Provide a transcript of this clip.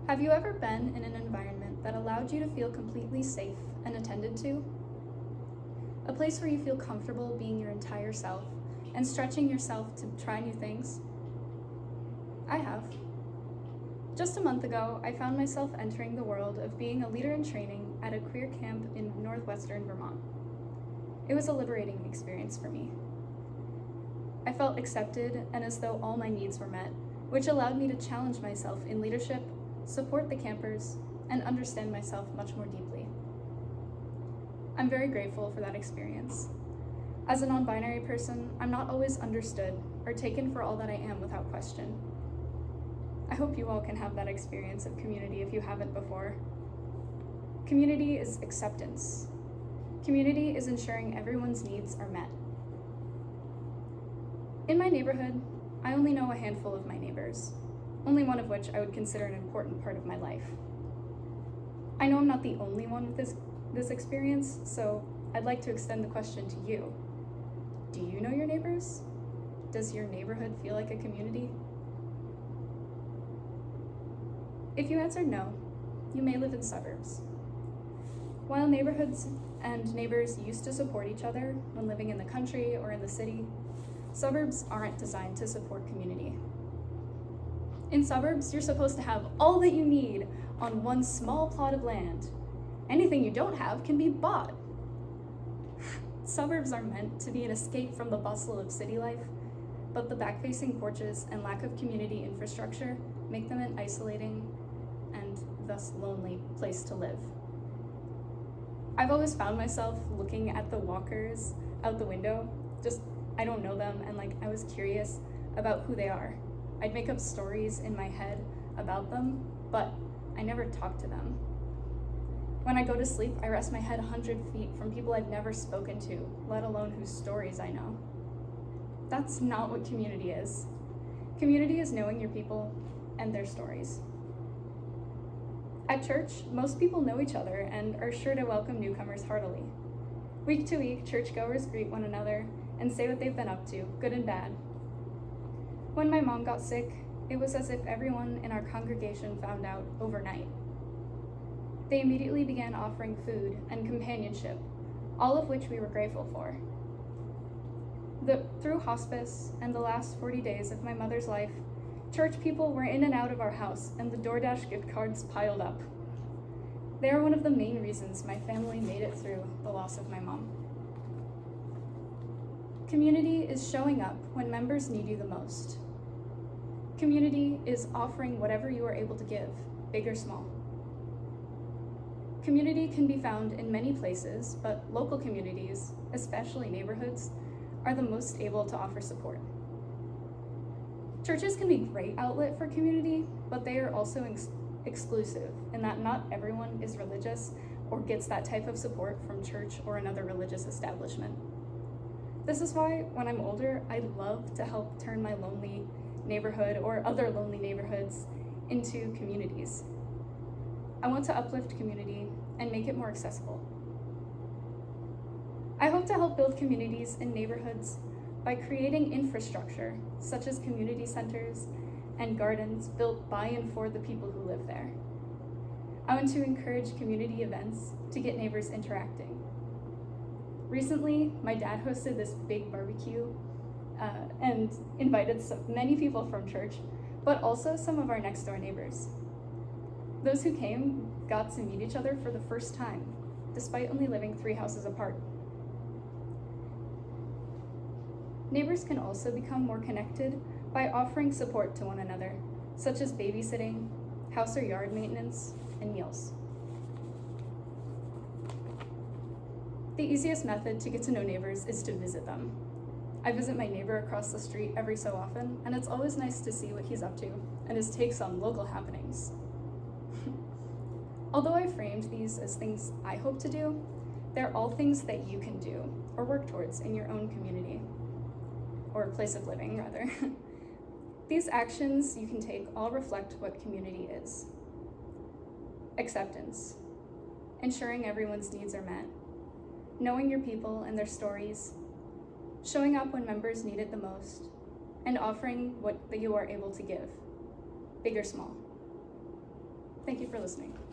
Have you ever been in an environment that allowed you to feel completely safe and attended to? A place where you feel comfortable being your entire self and stretching yourself to try new things? I have. Just a month ago, I found myself entering the world of being a leader in training at a queer camp in northwestern Vermont. It was a liberating experience for me. I felt accepted and as though all my needs were met, which allowed me to challenge myself in leadership, support the campers, and understand myself much more deeply. I'm very grateful for that experience. As a non-binary person, I'm not always understood or taken for all that I am without question. I hope you all can have that experience of community if you haven't before. Community is acceptance. Community is ensuring everyone's needs are met. In my neighborhood, I only know a handful of my neighbors, only one of which I would consider an important part of my life. I know I'm not the only one with this experience, so I'd like to extend the question to you. Do you know your neighbors? Does your neighborhood feel like a community? If you answered no, you may live in suburbs. While neighborhoods and neighbors used to support each other when living in the country or in the city, suburbs aren't designed to support community. In suburbs, you're supposed to have all that you need on one small plot of land. Anything you don't have can be bought. Suburbs are meant to be an escape from the bustle of city life, but the back-facing porches and lack of community infrastructure make them an isolating and thus lonely place to live. I've always found myself looking at the walkers out the window, I don't know them, and I was curious about who they are. I'd make up stories in my head about them, but I never talked to them. When I go to sleep, I rest my head 100 feet from people I've never spoken to, let alone whose stories I know. That's not what community is. Community is knowing your people and their stories. At church, most people know each other and are sure to welcome newcomers heartily. Week to week, churchgoers greet one another and say what they've been up to, good and bad. When my mom got sick, it was as if everyone in our congregation found out overnight. They immediately began offering food and companionship, all of which we were grateful for. Through hospice and the last 40 days of my mother's life, church people were in and out of our house and the DoorDash gift cards piled up. They are one of the main reasons my family made it through the loss of my mom. Community is showing up when members need you the most. Community is offering whatever you are able to give, big or small. Community can be found in many places, but local communities, especially neighborhoods, are the most able to offer support. Churches can be a great outlet for community, but they are also exclusive in that not everyone is religious or gets that type of support from church or another religious establishment. This is why, when I'm older, I'd love to help turn my lonely neighborhood or other lonely neighborhoods into communities. I want to uplift community and make it more accessible. I hope to help build communities in neighborhoods by creating infrastructure, such as community centers and gardens built by and for the people who live there. I want to encourage community events to get neighbors interacting. Recently, my dad hosted this big barbecue and invited many people from church, but also some of our next door neighbors. Those who came got to meet each other for the first time, despite only living 3 houses apart. Neighbors can also become more connected by offering support to one another, such as babysitting, house or yard maintenance, and meals. The easiest method to get to know neighbors is to visit them. I visit my neighbor across the street every so often, and it's always nice to see what he's up to and his takes on local happenings. Although I framed these as things I hope to do, they're all things that you can do or work towards in your own community, or place of living, rather. These actions you can take all reflect what community is. Acceptance, ensuring everyone's needs are met, knowing your people and their stories, showing up when members need it the most, and offering what you are able to give, big or small. Thank you for listening.